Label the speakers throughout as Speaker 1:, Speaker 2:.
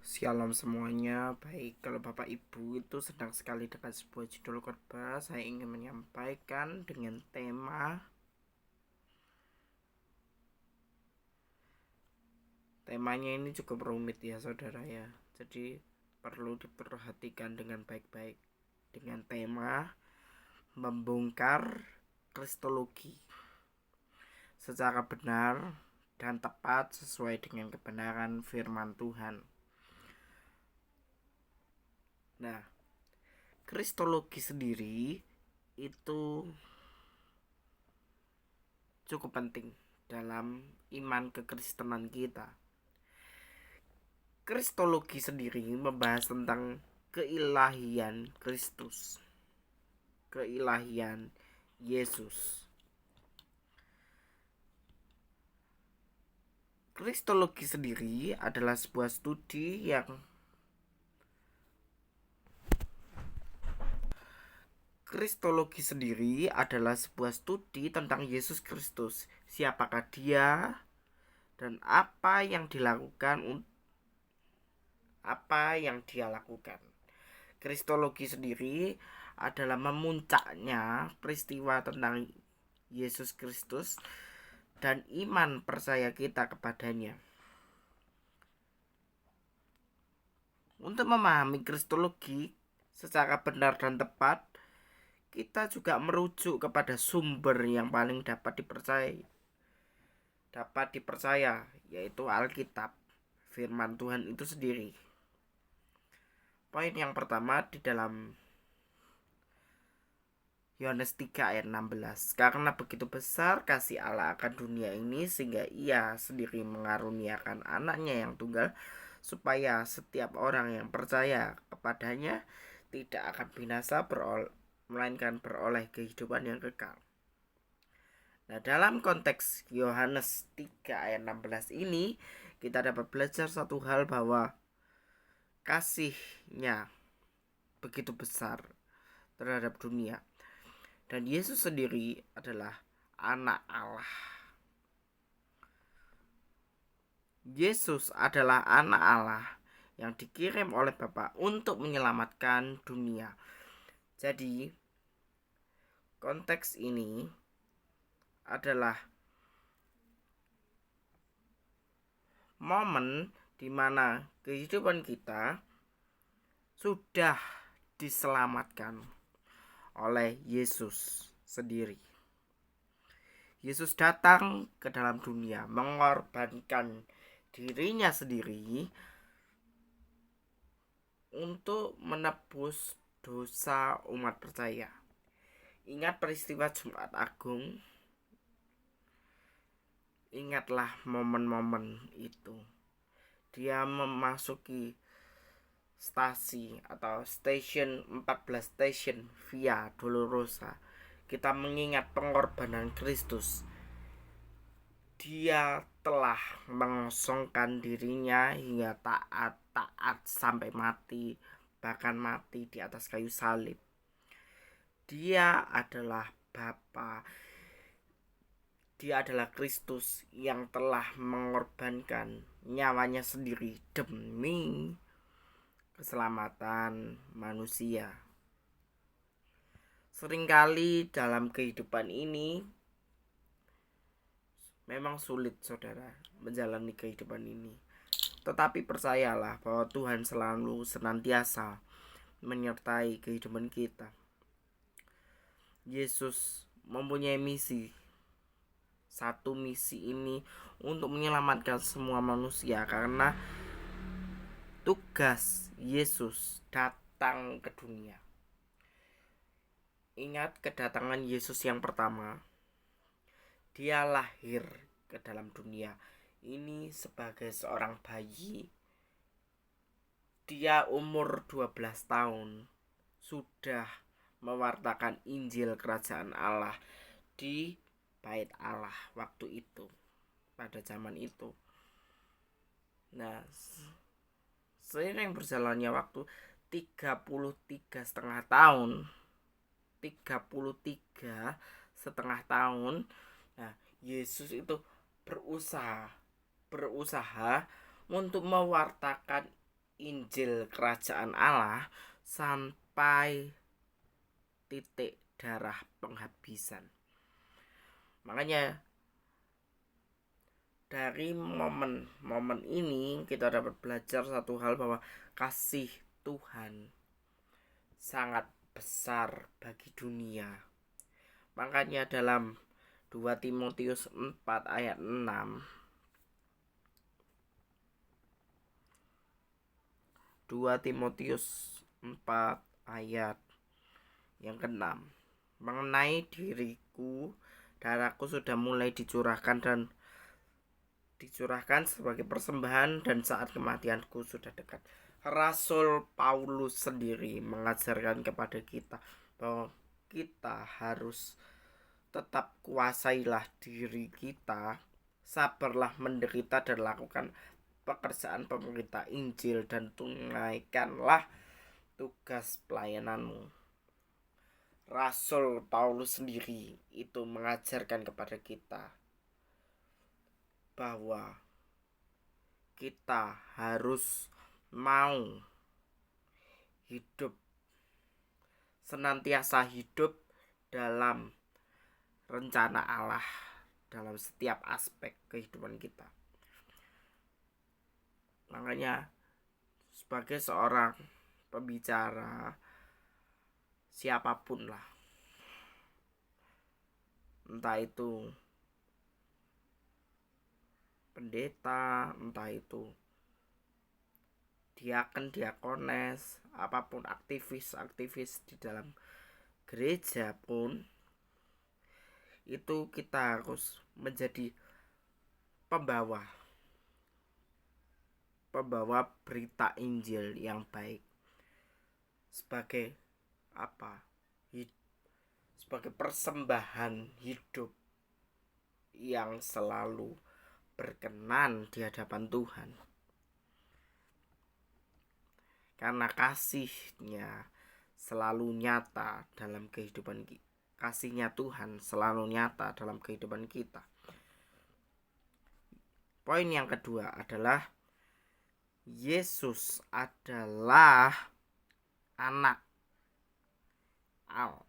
Speaker 1: Shalom semuanya. Baik, kalau Bapak Ibu itu sedang sekali dengan sebuah judul khotbah, saya ingin menyampaikan dengan temanya ini cukup rumit ya saudara ya. Jadi perlu diperhatikan dengan baik-baik, dengan tema membongkar kristologi secara benar dan tepat sesuai dengan kebenaran firman Tuhan. Nah, kristologi sendiri itu cukup penting dalam iman kekristenan kita. Kristologi sendiri membahas tentang keilahian Kristus, keilahian Yesus. Kristologi sendiri adalah sebuah studi yang Kristologi sendiri adalah sebuah studi tentang Yesus Kristus. Siapakah Dia dan apa yang Dia lakukan. Kristologi sendiri adalah memuncaknya peristiwa tentang Yesus Kristus dan iman percaya kita kepadanya. Untuk memahami kristologi secara benar dan tepat, kita juga merujuk kepada sumber yang paling dapat dipercaya, yaitu Alkitab, firman Tuhan itu sendiri. Poin yang pertama di dalam Yohanes 3 ayat 16. Karena begitu besar kasih Allah akan dunia ini sehingga Ia sendiri mengaruniakan anaknya yang tunggal supaya setiap orang yang percaya kepadanya tidak akan binasa melainkan beroleh kehidupan yang kekal. Nah, dalam konteks Yohanes 3 ayat 16 ini kita dapat belajar satu hal bahwa kasihnya begitu besar terhadap dunia. Dan Yesus sendiri adalah anak Allah. Yesus adalah anak Allah yang dikirim oleh Bapa untuk menyelamatkan dunia. Jadi, konteks ini adalah momen di mana kehidupan kita sudah diselamatkan oleh Yesus sendiri. Yesus datang ke dalam dunia mengorbankan dirinya sendiri untuk menebus dosa umat percaya. Ingat peristiwa Jumat Agung. Ingatlah momen-momen itu. Dia memasuki stasi atau station 14 station Via Dolorosa. Kita mengingat pengorbanan Kristus. Dia telah mengosongkan dirinya hingga taat sampai mati, bahkan mati di atas kayu salib. Dia adalah Bapa. Dia adalah Kristus yang telah mengorbankan nyawanya sendiri demi keselamatan manusia. Seringkali dalam kehidupan ini memang sulit saudara menjalani kehidupan ini. Tetapi percayalah bahwa Tuhan selalu senantiasa menyertai kehidupan kita. Yesus mempunyai misi. Satu misi ini untuk menyelamatkan semua manusia, karena tugas Yesus datang ke dunia. Ingat kedatangan Yesus yang pertama. Dia lahir ke dalam dunia ini sebagai seorang bayi. Dia umur 12 tahun sudah mewartakan Injil Kerajaan Allah di Bait Allah waktu itu, pada zaman itu. Nah, seiring berjalannya waktu 33 setengah tahun. Nah, Yesus itu berusaha untuk mewartakan Injil kerajaan Allah sampai titik darah penghabisan. Makanya dari momen-momen ini kita dapat belajar satu hal, bahwa kasih Tuhan sangat besar bagi dunia. Makanya dalam 2 Timotius 4 ayat 6, 2 Timotius 4 ayat yang ke-6, mengenai diriku, darahku sudah mulai dicurahkan sebagai persembahan, dan saat kematianku sudah dekat. Rasul Paulus sendiri mengajarkan kepada kita bahwa kita harus tetap kuasailah diri kita, sabarlah menderita dan lakukan pekerjaan pemerintah Injil, dan tunaikanlah tugas pelayananmu. Rasul Paulus sendiri itu mengajarkan kepada kita bahwa kita harus mau senantiasa hidup dalam rencana Allah dalam setiap aspek kehidupan kita. Makanya sebagai seorang pembicara, siapapun lah, entah itu pendeta, entah itu diaken, diakones, apapun, aktivis di dalam gereja pun, itu kita harus menjadi pembawa berita Injil yang baik, sebagai sebagai persembahan hidup yang selalu berkenan di hadapan Tuhan. Karena kasihnya selalu nyata dalam kehidupan kita. Kasihnya Tuhan selalu nyata dalam kehidupan kita. Poin yang kedua adalah Yesus adalah anak Allah.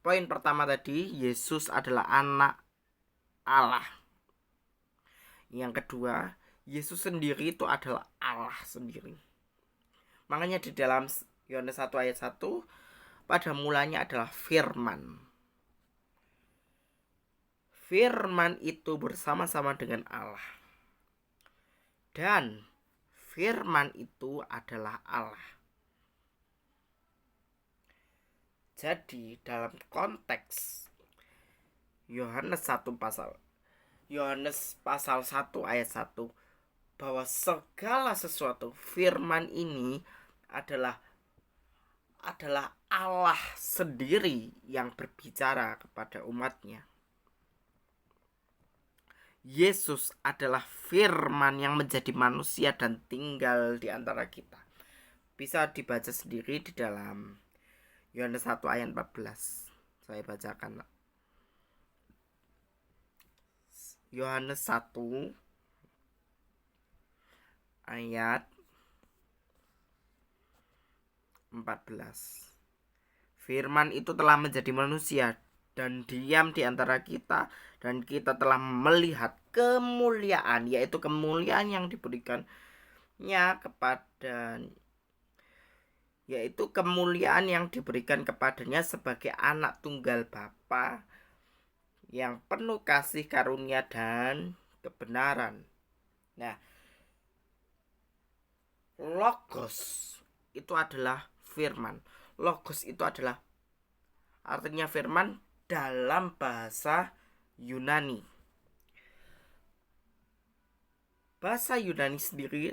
Speaker 1: Poin pertama tadi, Yesus adalah anak Allah. Yang kedua, Yesus sendiri itu adalah Allah sendiri. Makanya di dalam Yohanes 1 ayat 1, pada mulanya adalah firman. Firman itu bersama-sama dengan Allah. Dan firman itu adalah Allah. Jadi dalam konteks Yohanes pasal 1 ayat 1, bahwa segala sesuatu, firman ini adalah Allah sendiri yang berbicara kepada umatnya. Yesus adalah firman yang menjadi manusia dan tinggal di antara kita. Bisa dibaca sendiri di dalam Yohanes 1 ayat 14. Saya bacakan. Yohanes 1 ayat 14. Firman itu telah menjadi manusia dan diam di antara kita, dan kita telah melihat kemuliaan, yaitu kemuliaan yang diberikannya kepadanya sebagai anak tunggal Bapa, yang penuh kasih karunia dan kebenaran. Nah, Logos itu adalah firman. Logos itu adalah artinya firman dalam bahasa Yunani. Bahasa Yunani sendiri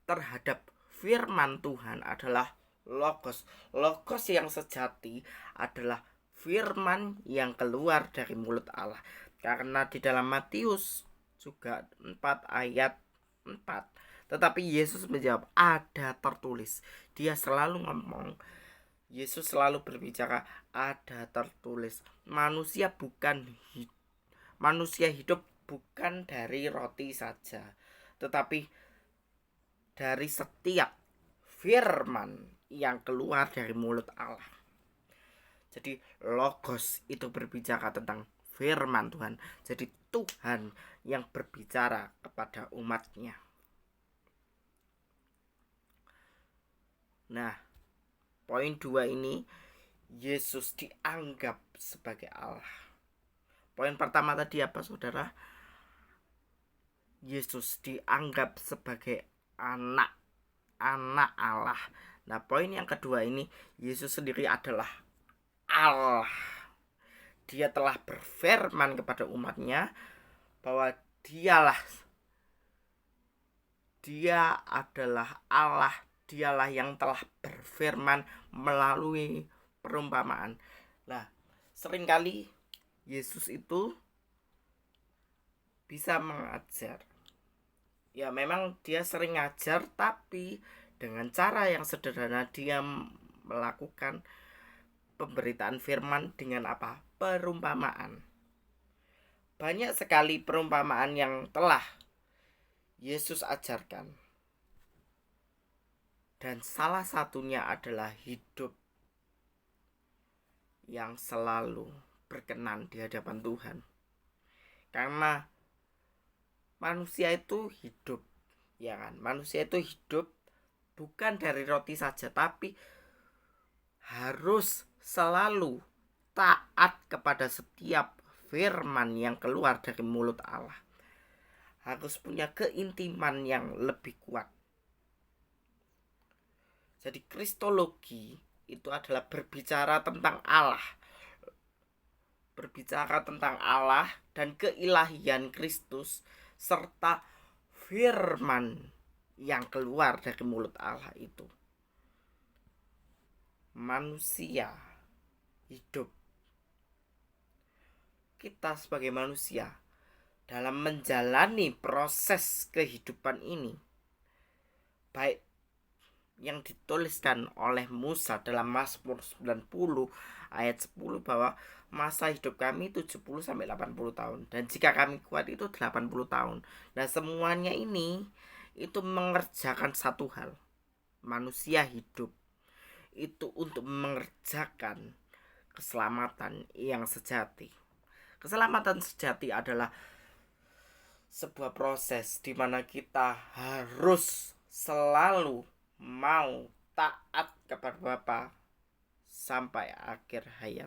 Speaker 1: terhadap firman Tuhan adalah Logos. Logos yang sejati adalah firman yang keluar dari mulut Allah. Karena di dalam Matius juga 4 ayat 4, tetapi Yesus menjawab, ada tertulis. Dia selalu ngomong, Yesus selalu berbicara, ada tertulis. Manusia hidup bukan dari roti saja, tetapi dari setiap firman yang keluar dari mulut Allah. Jadi logos itu berbicara tentang firman Tuhan. Jadi Tuhan yang berbicara kepada umatnya. Nah, poin 2 ini, Yesus dianggap sebagai Allah. Poin pertama tadi apa, saudara? Yesus dianggap sebagai anak Allah. Nah, poin yang kedua ini, Yesus sendiri adalah Allah. Dia telah berfirman kepada umatnya bahwa dia adalah Allah. Dialah yang telah berfirman melalui perumpamaan. Nah, seringkali Yesus itu bisa mengajar. Ya, memang dia sering ngajar, tapi dengan cara yang sederhana. Dia melakukan pemberitaan firman dengan apa? Perumpamaan. Banyak sekali perumpamaan yang telah Yesus ajarkan. Dan salah satunya adalah hidup yang selalu berkenan di hadapan Tuhan. Karena manusia itu hidup, ya kan? Manusia itu hidup bukan dari roti saja, tapi harus selalu taat kepada setiap firman yang keluar dari mulut Allah. Harus punya keintiman yang lebih kuat. Jadi kristologi itu adalah berbicara tentang Allah. Berbicara tentang Allah dan keilahian Kristus serta firman yang keluar dari mulut Allah itu. Manusia hidup. Kita sebagai manusia dalam menjalani proses kehidupan ini, baik yang dituliskan oleh Musa dalam Mazmur 90 ayat 10 bahwa masa hidup kami 70 sampai 80 tahun dan jika kami kuat itu 80 tahun. Nah, semuanya ini itu mengerjakan satu hal. Manusia hidup itu untuk mengerjakan keselamatan yang sejati. Keselamatan sejati adalah sebuah proses di mana kita harus selalu mau taat kepada Bapa sampai akhir hayat.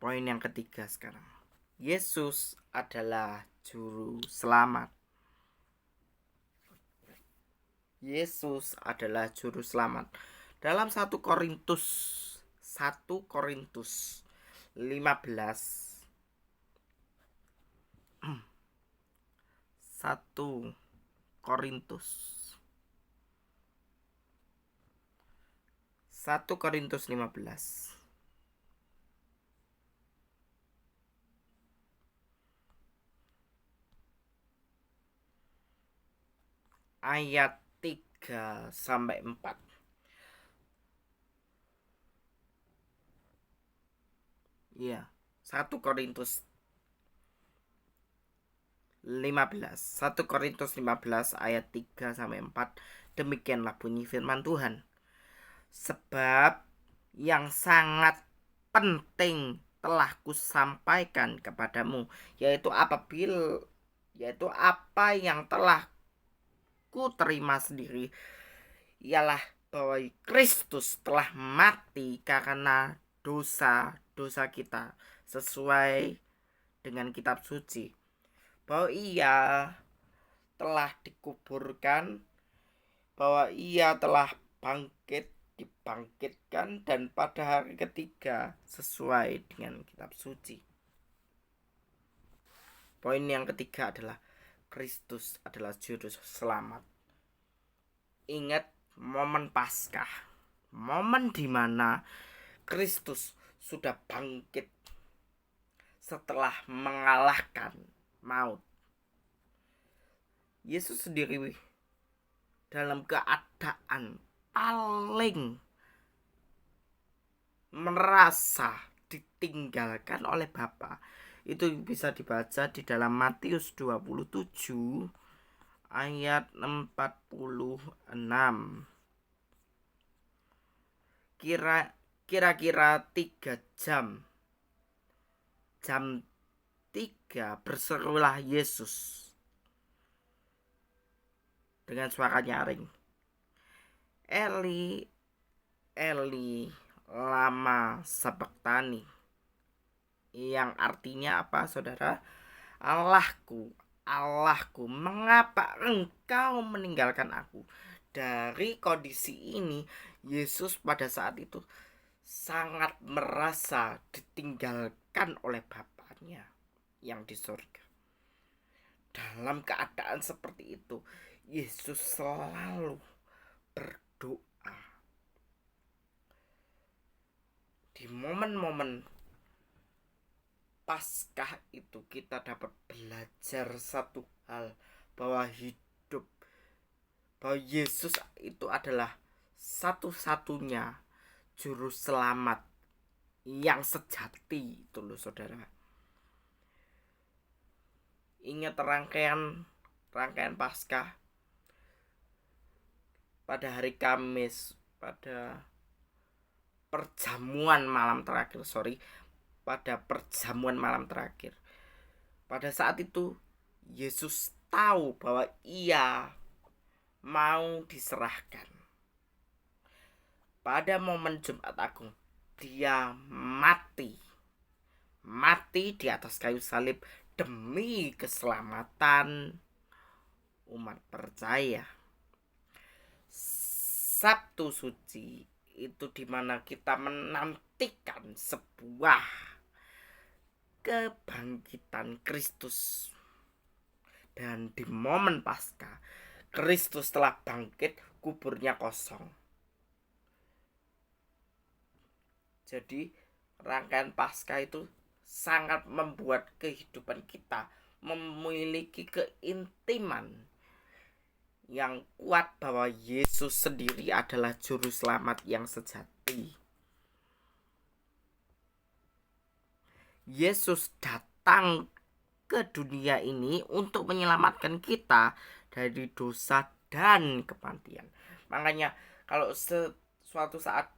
Speaker 1: Poin yang ketiga sekarang. Yesus adalah juru selamat. Yesus adalah juru selamat. Dalam 1 Korintus 15 1 Korintus 15 ayat 3 sampai 4. Iya, 1 Korintus 15 ayat 3 sampai 4. Demikianlah bunyi firman Tuhan. Sebab yang sangat penting telah kusampaikan kepadamu, yaitu apa yang telah kuterima sendiri, ialah bahwa Kristus telah mati karena dosa-dosa kita sesuai dengan kitab suci, bahwa ia telah dikuburkan, bahwa ia telah dibangkitkan dan pada hari ketiga sesuai dengan kitab suci. Poin yang ketiga adalah Kristus adalah juru selamat. Ingat momen Paskah, momen di mana Kristus sudah bangkit setelah mengalahkan maut. Yesus sendiri dalam keadaan paling merasa ditinggalkan oleh Bapa, Itu bisa dibaca di dalam Matius 27 ayat 46. Kira-kira 3 jam. Jam 3 berserulah Yesus dengan suara nyaring, Eli, Eli, lama sabachthani. Yang artinya apa, saudara? Allahku, Allahku, mengapa engkau meninggalkan aku? Dari kondisi ini, Yesus pada saat itu sangat merasa ditinggalkan oleh Bapaknya yang di surga. Dalam keadaan seperti itu, Yesus selalu berdoa. Di momen-momen Paskah itu kita dapat belajar satu hal, bahwa Yesus itu adalah satu-satunya juru selamat yang sejati, itu loh saudara. Ingat rangkaian Paskah pada hari Kamis, pada perjamuan malam terakhir. Pada saat itu Yesus tahu bahwa Ia mau diserahkan. Pada momen Jumat Agung, Dia mati di atas kayu salib demi keselamatan umat percaya. Sabtu Suci itu dimana kita menantikan sebuah kebangkitan Kristus. Dan di momen Paskah, Kristus telah bangkit, kuburnya kosong. Jadi rangkaian Paskah itu sangat membuat kehidupan kita memiliki keintiman yang kuat bahwa Yesus sendiri adalah juru selamat yang sejati. Yesus datang ke dunia ini untuk menyelamatkan kita dari dosa dan kematian. Makanya kalau suatu saat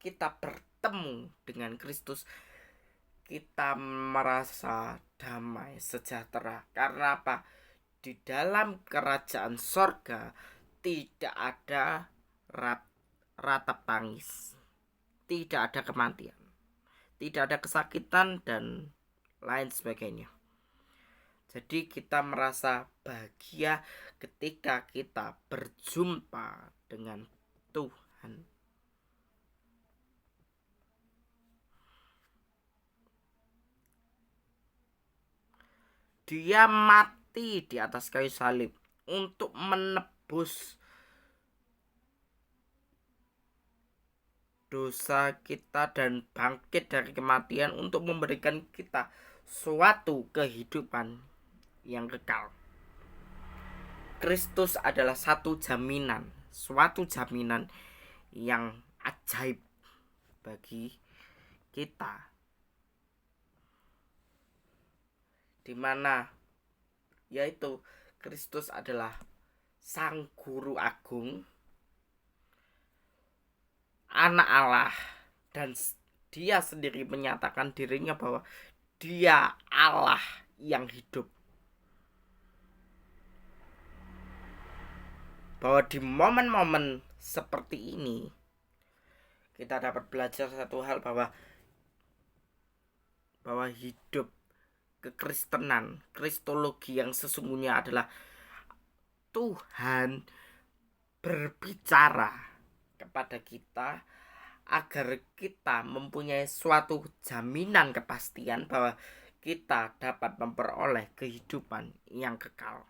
Speaker 1: kita bertemu dengan Kristus, kita merasa damai, sejahtera. Karena apa? Di dalam kerajaan sorga tidak ada ratap tangis, tidak ada kematian, tidak ada kesakitan, dan lain sebagainya. Jadi kita merasa bahagia ketika kita berjumpa dengan Tuhan. Dia mati di atas kayu salib untuk menebus dosa kita dan bangkit dari kematian untuk memberikan kita suatu kehidupan yang kekal. Kristus adalah suatu jaminan yang ajaib bagi kita, dimana yaitu Kristus adalah Sang Guru Agung, Anak Allah, dan Dia sendiri menyatakan dirinya bahwa Dia Allah yang hidup. Bahwa di momen-momen seperti ini kita dapat belajar satu hal, bahwa hidup kekristenan, kristologi yang sesungguhnya adalah Tuhan berbicara kepada kita agar kita mempunyai suatu jaminan kepastian bahwa kita dapat memperoleh kehidupan yang kekal.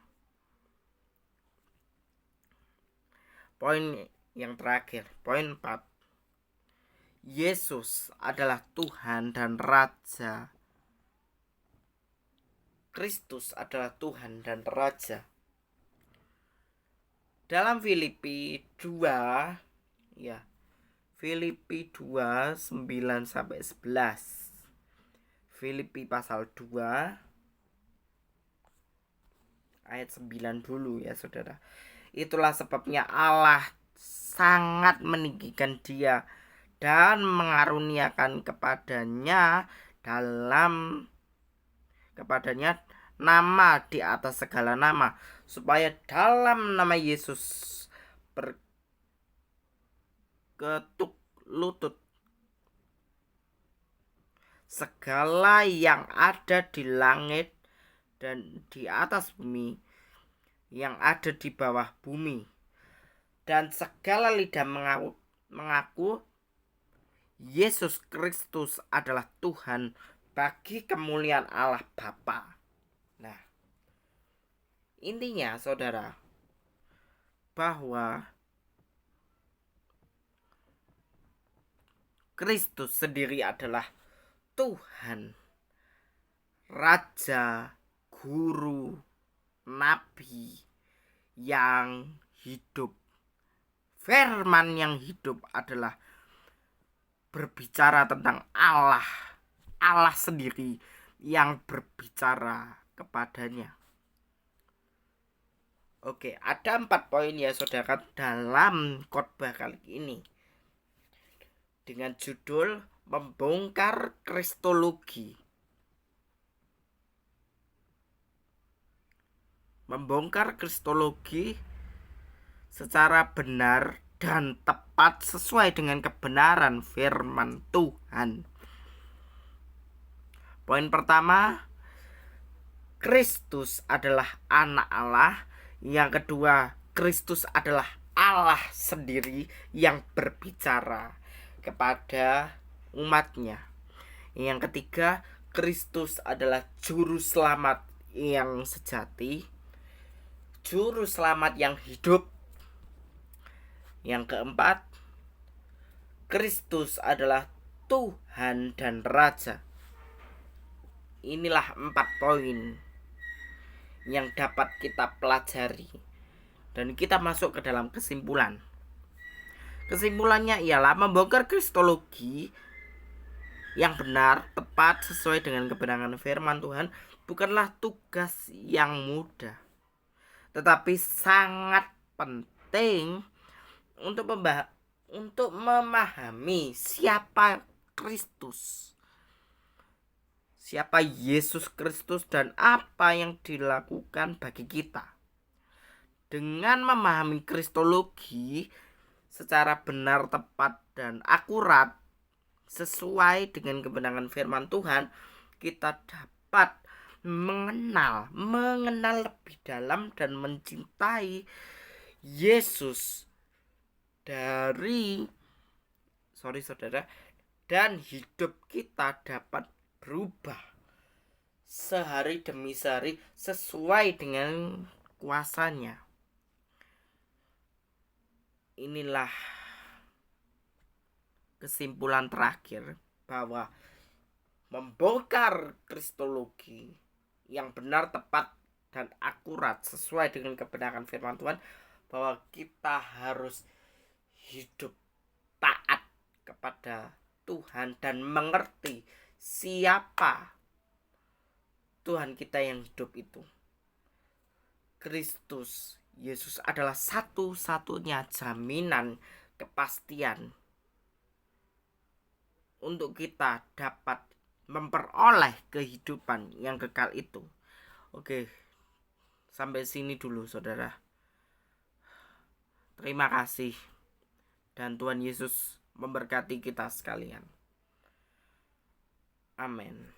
Speaker 1: Poin yang terakhir, poin 4. Yesus adalah Tuhan dan Raja. Kristus adalah Tuhan dan Raja. Dalam Filipi 2 Filipi 2 9-11. Filipi pasal 2 ayat 9 dulu ya saudara. Itulah sebabnya Allah sangat meninggikan dia dan mengaruniakan kepadanya nama di atas segala nama, supaya dalam nama Yesus berketuk lutut segala yang ada di langit dan di atas bumi, yang ada di bawah bumi, dan segala lidah mengaku Yesus Kristus adalah Tuhan, bagi kemuliaan Allah Bapa. Nah, intinya saudara, bahwa Kristus sendiri adalah Tuhan, Raja, Guru, Nabi yang hidup. Firman yang hidup adalah berbicara tentang Allah sendiri yang berbicara kepadanya. Oke, ada 4 poin ya saudara dalam khotbah kali ini, dengan judul Membongkar Kristologi. Membongkar Kristologi secara benar dan tepat sesuai dengan kebenaran firman Tuhan. Poin pertama, Kristus adalah anak Allah. Yang kedua, Kristus adalah Allah sendiri yang berbicara kepada umatnya. Yang ketiga, Kristus adalah juru selamat yang sejati, juru selamat yang hidup. Yang keempat, Kristus adalah Tuhan dan Raja. Inilah 4 poin yang dapat kita pelajari, dan kita masuk ke dalam kesimpulan. Kesimpulannya ialah membongkar kristologi yang benar, tepat, sesuai dengan kebenaran firman Tuhan bukanlah tugas yang mudah, tetapi sangat penting untuk memahami siapa Kristus, siapa Yesus Kristus, dan apa yang dilakukan bagi kita. Dengan memahami kristologi secara benar, tepat, dan akurat sesuai dengan kebenaran firman Tuhan, kita dapat mengenal lebih dalam dan mencintai Yesus dan hidup kita dapat berubah sehari demi sehari sesuai dengan kuasanya. Inilah kesimpulan terakhir, bahwa membongkar kristologi yang benar, tepat, dan akurat sesuai dengan kebenaran firman Tuhan, bahwa kita harus hidup taat kepada Tuhan dan mengerti siapa Tuhan kita yang hidup itu. Kristus Yesus adalah satu-satunya jaminan kepastian untuk kita dapat memperoleh kehidupan yang kekal itu. Oke, sampai sini dulu saudara. Terima kasih, dan Tuhan Yesus memberkati kita sekalian. Amin.